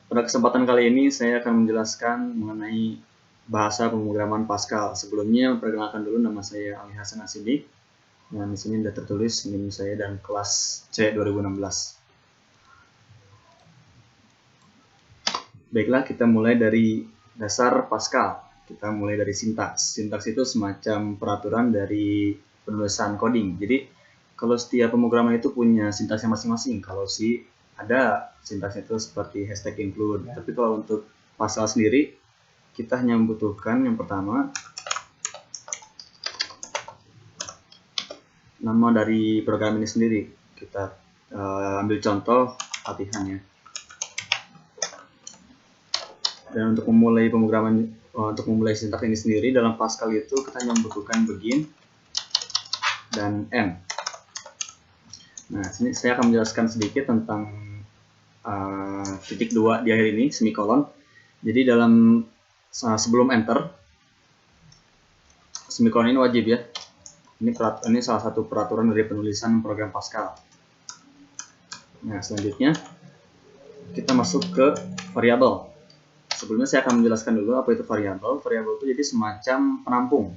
Pada kesempatan kali ini saya akan menjelaskan mengenai bahasa pemrograman Pascal. Sebelumnya perkenalkan dulu, nama saya Ali Hasan Asidik. Dan di sini sudah tertulis NIM saya dan kelas C 2016. Baiklah, kita mulai dari dasar Pascal. Kita mulai dari sintaks. Sintaks itu semacam peraturan dari penulisan coding. Jadi kalau setiap pemrograman itu punya sintaksnya masing-masing. Kalau si ada sintaksnya itu seperti hashtag include. Tapi kalau untuk Pascal sendiri, kita hanya membutuhkan yang pertama nama dari program ini sendiri. Kita ambil contoh latihannya. Dan untuk memulai pemrograman, untuk memulai sintaks ini sendiri dalam Pascal itu kita hanya membutuhkan begin dan end. Nah, sini saya akan menjelaskan sedikit tentang titik 2 di akhir ini, semikolon. Jadi dalam sebelum enter, semikolon ini wajib ya. Ini salah satu peraturan dari penulisan program Pascal. Nah, selanjutnya kita masuk ke variabel. Sebelumnya saya akan menjelaskan dulu apa itu variabel. Variabel itu jadi semacam penampung.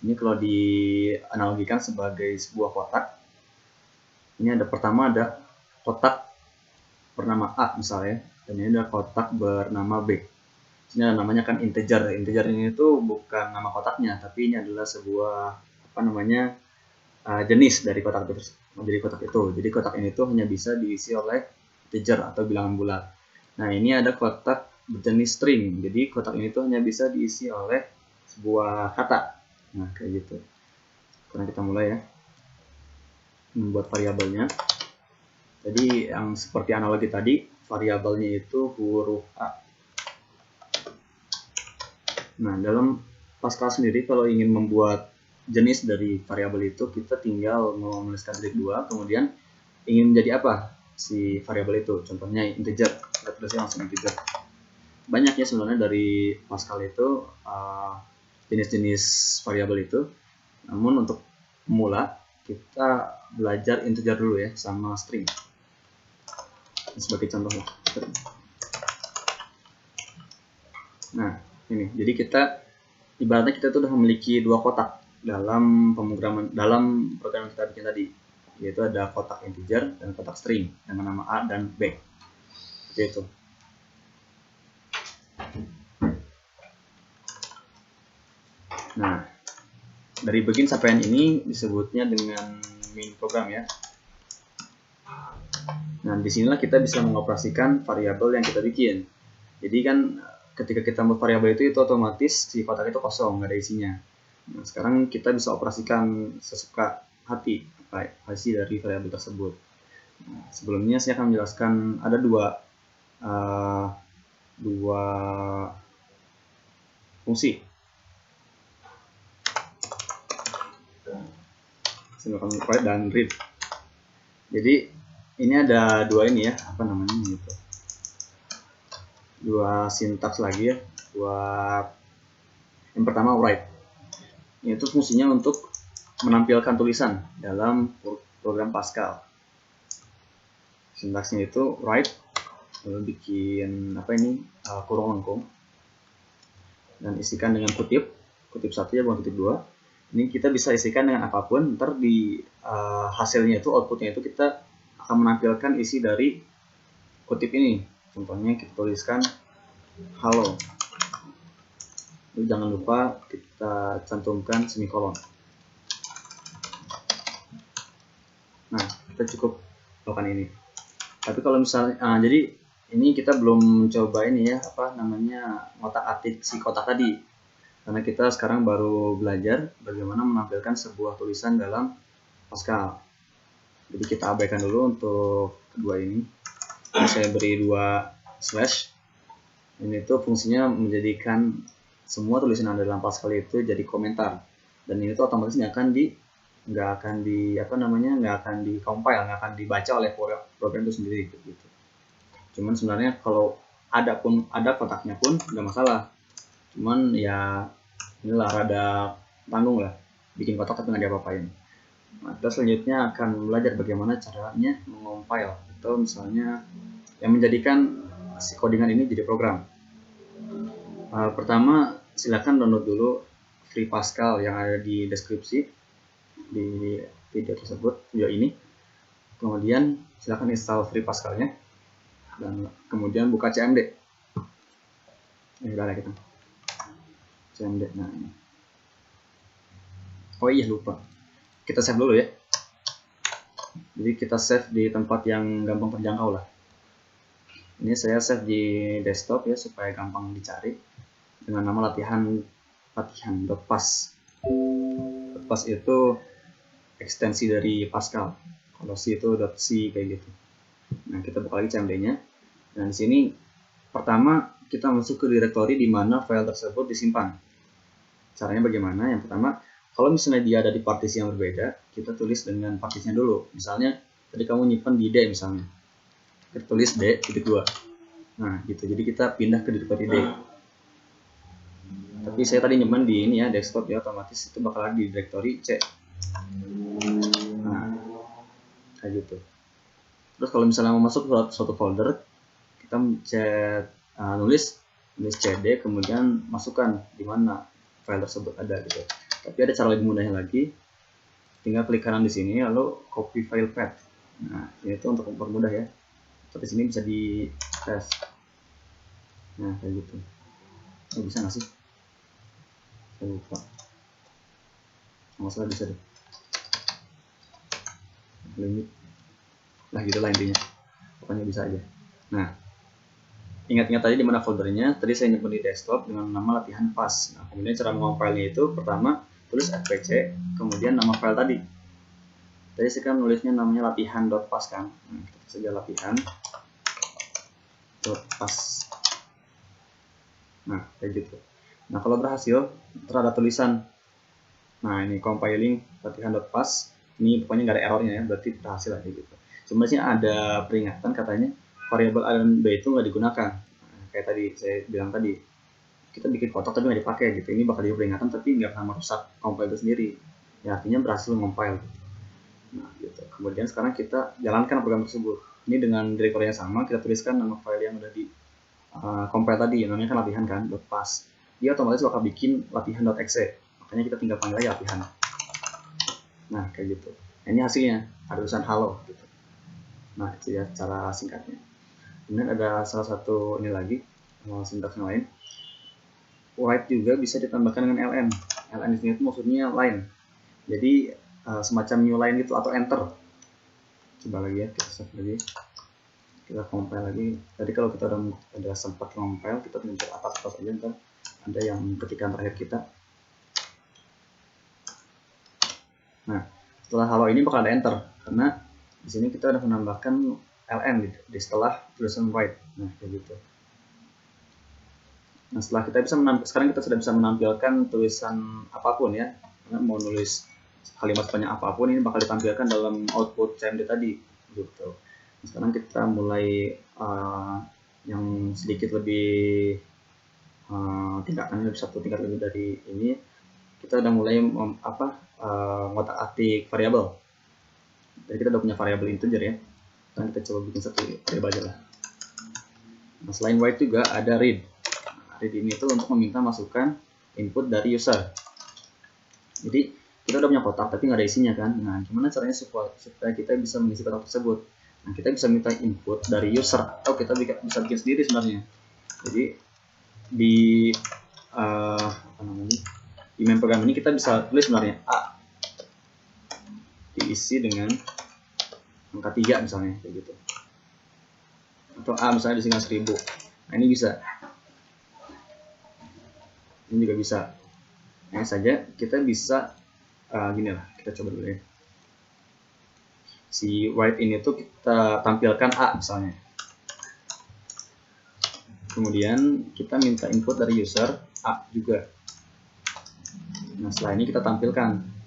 Ini kalau dianalogikan sebagai sebuah kotak. Ini pertama ada kotak bernama A misalnya, dan ini ada kotak bernama B. Ini ada namanya kan integer. Integer ini itu bukan nama kotaknya, tapi ini adalah sebuah jenis dari kotak itu. Jadi kotak ini tuh hanya bisa diisi oleh integer atau bilangan bulat. Nah, ini ada kotak berjenis string. Jadi kotak ini tuh hanya bisa diisi oleh sebuah kata. Nah, kayak gitu. Karena kita mulai ya membuat variabelnya. Jadi yang seperti analogi tadi, variabelnya itu huruf A. Nah, dalam Pascal sendiri kalau ingin membuat jenis dari variabel itu, kita tinggal menuliskan titik 2, kemudian ingin menjadi apa si variabel itu. Contohnya integer, kita tulisnya langsung integer. Banyak ya sebenarnya dari Pascal itu jenis-jenis variabel itu. Namun untuk pemula kita belajar integer dulu ya, sama string. Sebagai contoh lah. Nah, ini. Jadi ibaratnya kita tuh udah memiliki dua kotak dalam program kita bikin tadi, yaitu ada kotak integer dan kotak string dengan nama A dan B. Seperti itu. Nah, dari begin sampai end ini disebutnya dengan main program ya. Nah, disinilah kita bisa mengoperasikan variabel yang kita bikin. Jadi kan ketika kita membuat variabel itu otomatis si kotak itu kosong, nggak ada isinya. Nah, sekarang kita bisa operasikan sesuka hati apa isi dari variabel tersebut. Nah, sebelumnya saya akan menjelaskan ada dua fungsi. Write dan read. Jadi ini ada dua ini ya, gitu. Dua sintaks lagi ya. Yang pertama write. Ini itu fungsinya untuk menampilkan tulisan dalam program Pascal. Sintaksnya itu write, lalu bikin kurung lengkung, dan isikan dengan kutip 1 ya, bukan kutip 2. Ini kita bisa isikan dengan apapun. Ntar di hasilnya itu, outputnya itu kita akan menampilkan isi dari kutip ini. Contohnya kita tuliskan halo. Lalu jangan lupa kita cantumkan semikolon. Nah, kita cukup lakukan ini. Tapi kalau misalnya, jadi ini kita belum coba ini ya, ngotak-atik si kotak tadi. Karena kita sekarang baru belajar bagaimana menampilkan sebuah tulisan dalam Pascal. Jadi kita abaikan dulu untuk kedua ini. Saya beri 2 slash. Ini tuh fungsinya menjadikan semua tulisan yang ada dalam Pascal itu jadi komentar. Dan ini tuh otomatis nggak akan di-compile, nggak akan dibaca oleh program itu sendiri gitu. Cuman sebenarnya kalau ada kotaknya pun nggak masalah. Cuman ya inilah rada tanggung lah, bikin kotak tapi nggak diapa-apain. Nah, kita selanjutnya akan belajar bagaimana caranya mengompile atau misalnya yang menjadikan si codingan ini jadi program. Pertama, silakan download dulu free Pascal yang ada di deskripsi di video tersebut, video ini. Kemudian silakan install free Pascalnya dan kemudian buka CMD. Ini udah ada kita CMD. Nah ini. Oh iya lupa, kita save dulu ya. Jadi kita save di tempat yang gampang terjangkau lah. Ini saya save di desktop ya supaya gampang dicari dengan nama latihan.pas. Pas itu ekstensi dari Pascal. Kalau C itu .c kayak gitu. Nah, kita buka lagi CMD-nya. Dan di sini pertama kita masuk ke direktori di mana file tersebut disimpan. Caranya bagaimana? Yang pertama, kalau misalnya dia ada di partisi yang berbeda, kita tulis dengan partisinya dulu. Misalnya tadi kamu nyimpan di D misalnya. Kita tulis D.2. Nah, gitu. Jadi kita pindah ke direktori D. Tapi saya tadi nyimpan di ini ya, desktop ya, otomatis itu bakal lagi di direktori C. Nah, kayak gitu. Terus kalau misalnya mau masuk ke suatu folder, kita nulis cd, kemudian masukkan di mana file tersebut ada gitu. Tapi ada cara lebih mudahnya lagi, tinggal klik kanan di sini lalu copy file path. Nah, ini itu untuk mempermudah ya. Tapi sini bisa di paste. Nah, kayak gitu. Bisa nggak sih? Saya lupa. Masalah bisa deh. Limit. Nah, gitulah intinya. Pokoknya bisa aja. Nah, ingat-ingat tadi di mana foldernya. Tadi saya nyimpan di desktop dengan nama latihan pas. Nah, kemudian cara mengompilnya itu pertama tulis fpc, kemudian nama file tadi. Tadi saya kan nulisnya namanya latihan.pas kan. Nah, kita saja latihan.pas. Nah, kayak gitu. Nah, kalau berhasil, terhadap tulisan. Nah, ini compiling latihan.pas. Ini pokoknya nggak ada errornya ya, berarti berhasil aja gitu. Cuma sih ada peringatan katanya variabel A dan B itu nggak digunakan. Nah, kayak tadi saya bilang tadi, kita bikin kotak tapi nggak dipakai gitu. Ini bakal jadi peringatan tapi nggak pernah merusak compile itu sendiri. Ya artinya berhasil compile. Nah, gitu. Kemudian sekarang kita jalankan program tersebut. Ini dengan direktori yang sama, kita tuliskan nama file yang udah di compile tadi, namanya kan latihan kan, .pas. Dia otomatis bakal bikin latihan.exe. Makanya kita tinggal panggil aja latihan. Nah, kayak gitu. Nah, ini hasilnya, ada tulisan halo gitu. Nah, itu ya cara singkatnya. Kemudian ada salah satu ini lagi, sintaks yang lain. Write juga bisa ditambahkan dengan ln. Ln di sini itu maksudnya line. Jadi semacam new line gitu atau enter. Coba lagi ya, kita save lagi. Kita compile lagi. Tadi kalau kita udah sempat compile, kita tinggal atas aja, ntar ada yang ketikan terakhir kita. Nah, setelah halo ini bakal ada enter karena di sini kita udah menambahkan ln di setelah tulisan write. Nah, kayak gitu. Nah, setelah kita bisa sekarang kita sudah bisa menampilkan tulisan apapun ya. Karena mau nulis kalimat sepanjang apapun ini bakal ditampilkan dalam output CMD tadi gitu. Nah, sekarang kita mulai yang sedikit lebih tingkatannya lebih satu tingkat lebih dari ini. Kita udah mulai ngotak-atik variabel. Jadi kita udah punya variabel integer ya. Sekarang kita coba bikin satu variabel aja lah. Nah, selain write juga ada read. Nah, read ini itu untuk meminta masukan input dari user. Jadi kita udah punya kotak tapi nggak ada isinya kan. Nah, gimana caranya supaya kita bisa mengisi kotak tersebut? Nah, kita bisa minta input dari user atau kita bisa bikin sendiri sebenarnya. Jadi di di main program ini kita bisa tulis sebenarnya A diisi dengan angka 3 misalnya kayak gitu, atau A misalnya diisi dengan 1000. Nah, ini bisa, ini juga bisa. Nah, saja kita bisa gini lah, kita coba dulu ya. Si write ini tuh kita tampilkan A misalnya, kemudian kita minta input dari user A juga. Nah, setelah ini kita tampilkan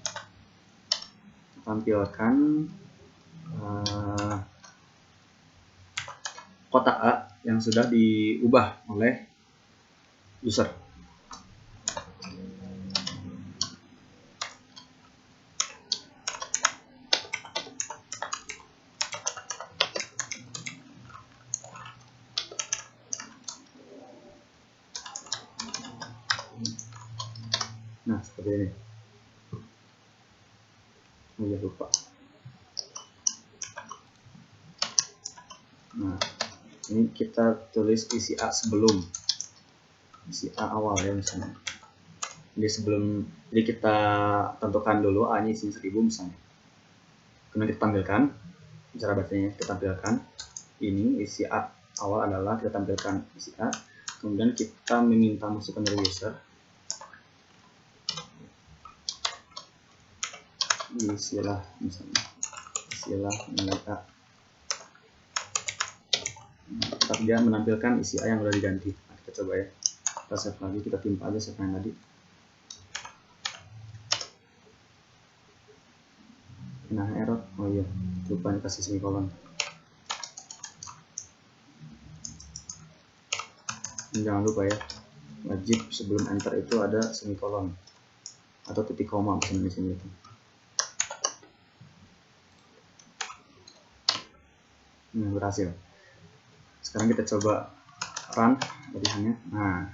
kotak A yang sudah diubah oleh user. Nah, seperti ini. Oh ya, lupa. Nah, ini kita tulis isi A sebelum, isi A awal ya misalnya. Jadi kita tentukan dulu A nya isi 1000 misalnya. Kemudian kita tampilkan, cara bacanya kita tampilkan. Ini isi A awal adalah kita tampilkan isi A. Kemudian kita meminta masukan dari user. Isilah misalnya, isilah nilai A. Tapi dia menampilkan isi A yang sudah diganti. Nah, kita coba ya, kita save lagi, kita timpa aja save yang tadi. Nah, error, oh iya, lupa kasih semikolon. Jangan lupa ya, wajib sebelum enter itu ada semikolon atau titik koma misalnya di sini itu. Nah, berhasil. Sekarang kita coba run dari sini. Nah,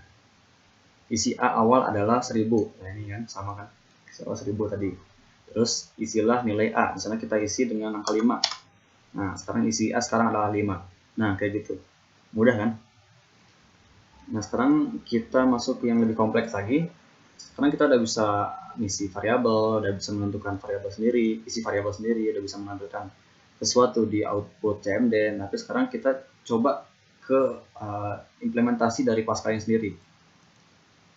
isi A awal adalah 1000. Nah, ini kan sama kan, soal 1000 tadi. Terus isilah nilai A, misalnya kita isi dengan angka 5. Nah, sekarang isi A sekarang adalah 5. Nah, kayak gitu. Mudah kan? Nah, sekarang kita masuk ke yang lebih kompleks lagi. Sekarang kita udah bisa ngisi variabel, udah bisa menentukan variabel sendiri, isi variabel sendiri, udah bisa menampilkan sesuatu di output CMD. Tapi sekarang kita coba ke implementasi dari Pascal sendiri.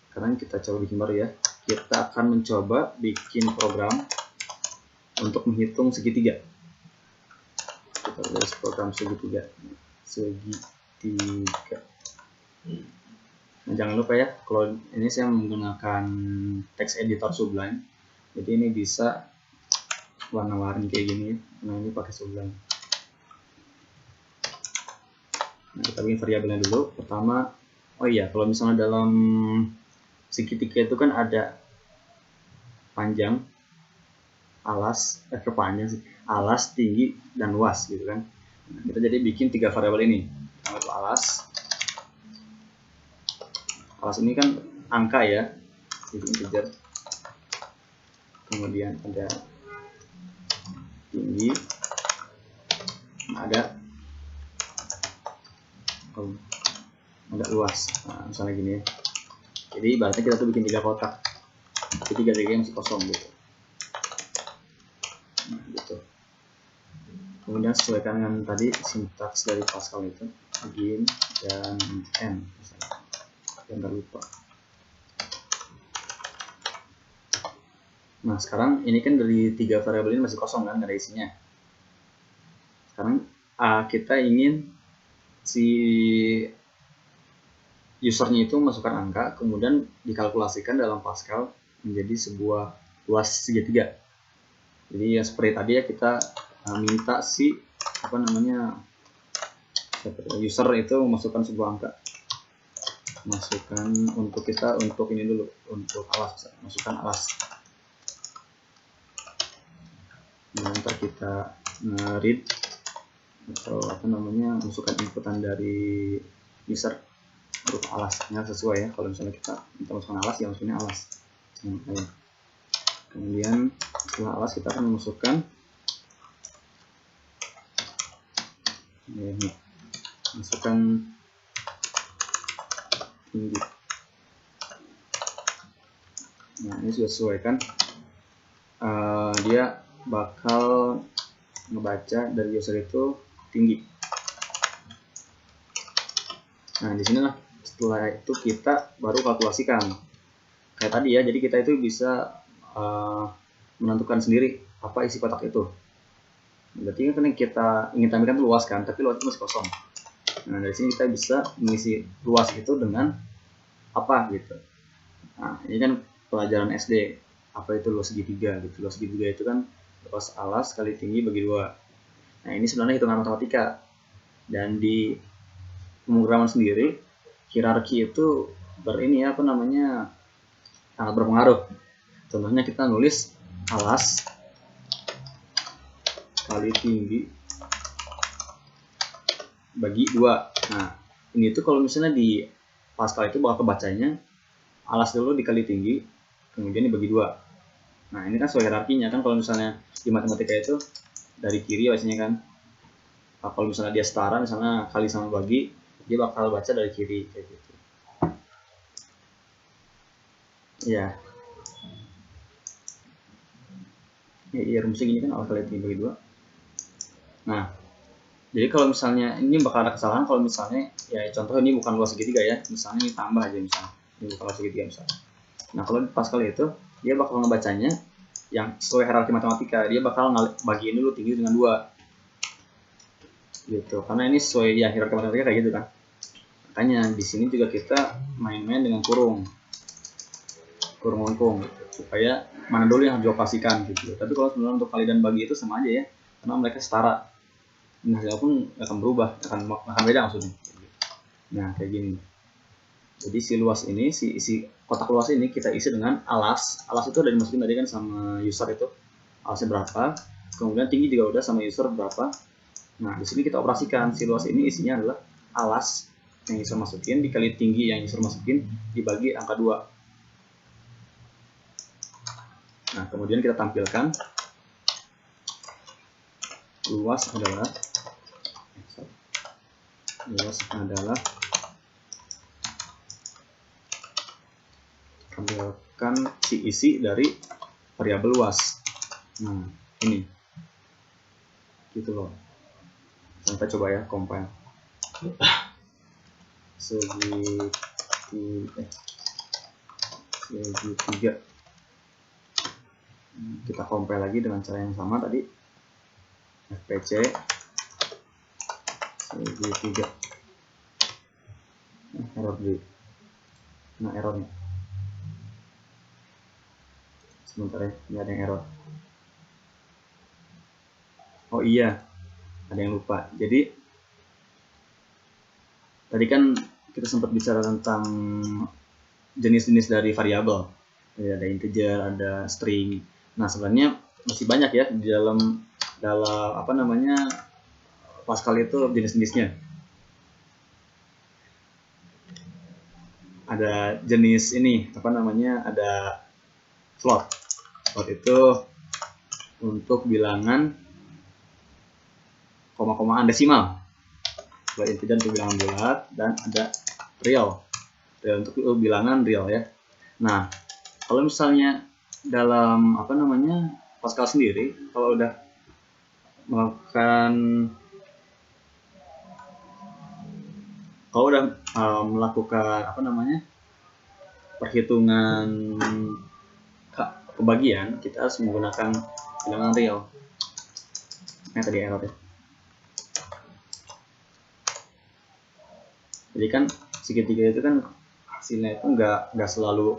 Sekarang kita coba bikin baru ya. Kita akan mencoba bikin program untuk menghitung segitiga. Kita tulis program segitiga. Nah, jangan lupa ya, kalau ini saya menggunakan text editor Sublime, jadi ini bisa warna-warni kayak gini. Nah, ini pakai Sublime. Nah, kita bikin variabelnya dulu. Pertama, oh iya, kalau misalnya dalam segitiga itu kan ada panjang, alas, kepanjang sih, alas, tinggi, dan luas gitu kan. Nah, kita jadi bikin 3 variabel ini. Pertama itu alas. Alas ini kan angka ya, jadi integer. Kemudian ada tinggi, ada luas. Nah, misalnya gini ya. Jadi ibaratnya kita tuh bikin 3 kotak, jadi 3 masih kosong gitu. Nah, gitu. Kemudian sesuaikan dengan tadi sintaks dari Pascal itu, begin dan end misalnya. Jangan lupa. Nah, sekarang ini kan dari 3 variabel ini masih kosong kan, nggak ada isinya. Sekarang kita ingin si usernya itu masukkan angka, kemudian dikalkulasikan dalam Pascal menjadi sebuah luas segitiga. Jadi ya seperti tadi ya, kita minta si user itu memasukkan sebuah angka. Masukkan untuk kita, untuk ini dulu, untuk alas, masukkan alas. Nah, ntar kita read atau masukkan inputan dari user berupa alasnya sesuai ya. Kalau misalnya kita masukkan alas, ya maksudnya alas. Kemudian setelah alas kita akan memasukkan ini, masukkan tinggi. Nah, ini sudah sesuai kan, dia bakal ngebaca dari user itu tinggi. Nah, disinilah setelah itu kita baru kalkulasikan kayak tadi ya. Jadi kita itu bisa menentukan sendiri apa isi kotak itu. Berarti kan kita ingin tampilkan luas kan, tapi luas itu masih kosong. Nah, dari sini kita bisa mengisi luas itu dengan apa gitu. Nah, ini kan pelajaran SD, apa itu luas segitiga gitu. Luas segitiga itu kan luas alas kali tinggi bagi 2. Nah, ini sebenarnya hitungan matematika, dan di pemrograman sendiri hierarki itu sangat berpengaruh. Contohnya kita nulis alas kali tinggi bagi 2. Nah, ini tuh kalau misalnya di Pascal itu bakal kebacanya alas dulu dikali tinggi, kemudian dibagi 2. Nah ini kan sesuai hierarkinya kan, kalau misalnya di matematika itu dari kiri biasanya kan. Nah, kalau misalnya dia setara, misalnya kali sama bagi, dia bakal baca dari kiri kayak gitu. Ya. Ya rumusnya gini kan, alfa kali 3 bagi 2. Nah, jadi kalau misalnya ini bakal ada kesalahan kalau misalnya ya contoh ini bukan luas segitiga ya, misalnya ini tambah aja misalnya. Ini bukan luas segitiga misalnya. Nah, kalau di Pascal itu dia bakal ngebacanya yang sesuai hierarki matematika, dia bakal bagiin dulu tinggi dengan 2. Gitu. Karena ini sesuai ya hierarki matematika kayak gitu kan. Makanya di sini juga kita main-main dengan kurung lengkung supaya mana dulu yang harus dioperasikan gitu. Tapi kalau sebenarnya untuk kali dan bagi itu sama aja ya, karena mereka setara. Nah, hasilnya pun akan berubah, akan beda maksudnya. Nah, kayak gini. Jadi si luas ini, si isi kotak luas ini kita isi dengan alas. Alas itu udah dimasukin tadi kan sama user itu. Alasnya berapa? Kemudian tinggi juga udah sama user berapa. Nah, di sini kita operasikan si luas ini isinya adalah alas yang user masukin dikali tinggi yang user masukin dibagi angka 2. Nah, kemudian kita tampilkan luas adalah tampilkan si isi dari variabel luas. Nah, ini gitu loh. Kita coba ya compile segitiga. Kita compile lagi dengan cara yang sama tadi, fpc segitiga. Error di errornya sebentar ya, nggak ada yang error. Oh iya, ada yang lupa. Jadi tadi kan kita sempat bicara tentang jenis-jenis dari variabel. Ada integer, ada string. Nah, sebenarnya masih banyak ya di dalam apa namanya Pascal itu jenis-jenisnya. Ada jenis ini apa namanya, ada float. Float itu untuk bilangan koma-komaan desimal. Float integer untuk bilangan bulat, dan ada real untuk bilangan real ya. Nah, kalau misalnya dalam apa namanya Pascal sendiri, kalau udah melakukan apa namanya perhitungan pembagian, kita harus menggunakan bilangan real. Nah, tadi error ya. Jadi kan segitiga itu kan hasilnya itu nggak selalu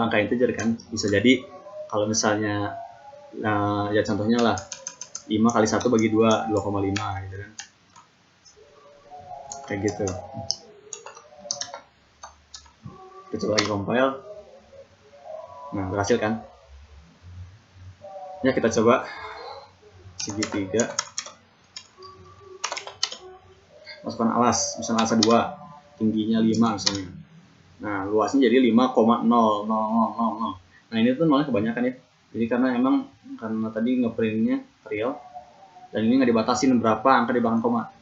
angka integer kan. Bisa jadi kalau misalnya ya contohnya lah 5 kali 1 bagi 2, 2,5 gitu kan. Kayak gitu. Kita coba lagi compile. Nah, berhasil kan? Ya, kita coba segitiga. Masukkan alas, misalnya alasnya 2, tingginya 5 misalnya. Nah, luasnya jadi 5,0000. Nah, ini tuh nolnya kebanyakan ya. Jadi karena tadi ngeprintnya real, dan ini nggak dibatasin berapa angka di belakang koma.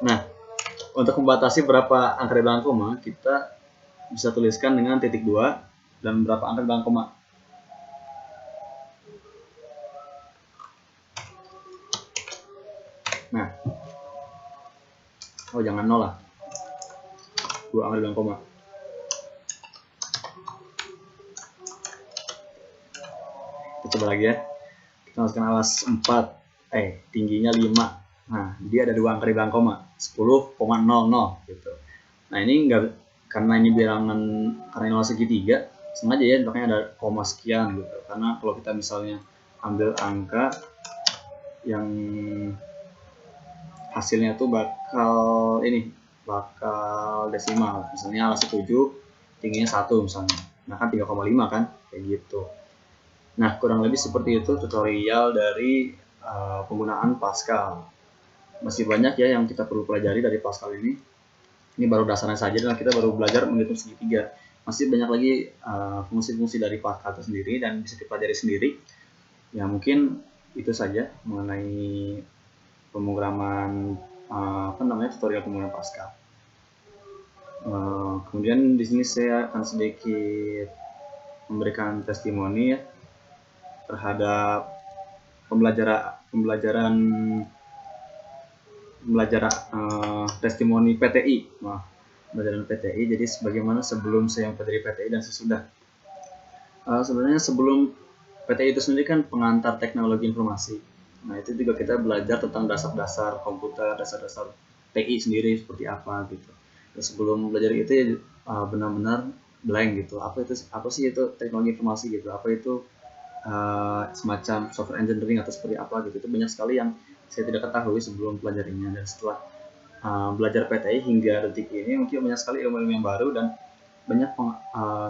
Nah, untuk membatasi berapa angka di belakang koma, kita bisa tuliskan dengan titik 2 dan berapa angka di belakang koma. Nah, oh jangan 0 lah, 2 angka di belakang koma. Kita coba lagi ya. Kita masukkan alas 4, tingginya 5. Nah, dia ada 2 angka di belakang koma, 10,00 gitu. Nah, ini karena ini bilangan, karena ini luas segitiga, sengaja ya makanya ada koma sekian gitu. Karena kalau kita misalnya ambil angka yang hasilnya tuh bakal desimal, misalnya alas 7 tingginya 1 misalnya. Nah, kan 3,5 kan, kayak gitu. Nah, kurang lebih seperti itu tutorial dari penggunaan Pascal. Masih banyak ya yang kita perlu pelajari dari Pascal ini. Ini baru dasarnya saja dan kita baru belajar menghitung segitiga. Masih banyak lagi fungsi-fungsi dari Pascal itu sendiri dan bisa dipelajari sendiri. Ya mungkin itu saja mengenai pemrograman tutorial pemrograman Pascal. Kemudian di sini saya akan sedikit memberikan testimoni ya terhadap pembelajaran testimoni PTI. Pembelajaran PTI. Jadi sebagaimana sebelum saya mempelajari PTI dan sesudah. Sebenarnya sebelum PTI itu sendiri kan pengantar teknologi informasi. Nah itu juga kita belajar tentang dasar-dasar komputer, dasar-dasar TI sendiri seperti apa gitu. Terus sebelum belajar itu benar-benar blank gitu. Apa sih itu teknologi informasi gitu? Apa itu semacam software engineering atau seperti apa gitu? Itu banyak sekali yang saya tidak ketahui sebelum pelajarinya, dan setelah belajar PTI hingga detik ini mungkin banyak sekali ilmu-ilmu yang baru dan banyak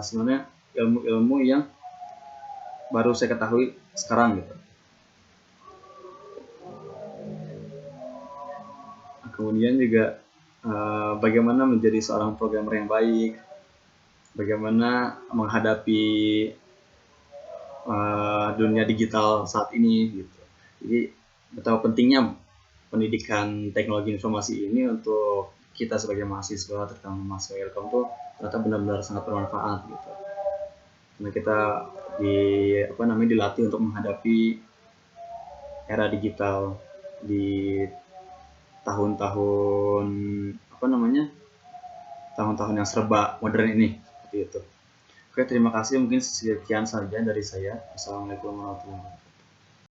sebenarnya ilmu-ilmu yang baru saya ketahui sekarang gitu. Kemudian juga bagaimana menjadi seorang programmer yang baik, bagaimana menghadapi dunia digital saat ini gitu. Jadi betapa pentingnya pendidikan teknologi informasi ini untuk kita sebagai mahasiswa, terutama mahasiswa Ilkom tuh ternyata benar-benar sangat bermanfaat gitu. Karena kita dilatih untuk menghadapi era digital di tahun-tahun tahun-tahun yang serba modern ini seperti itu. Oke, terima kasih, mungkin sekian saja dari saya. Assalamualaikum warahmatullahi wabarakatuh.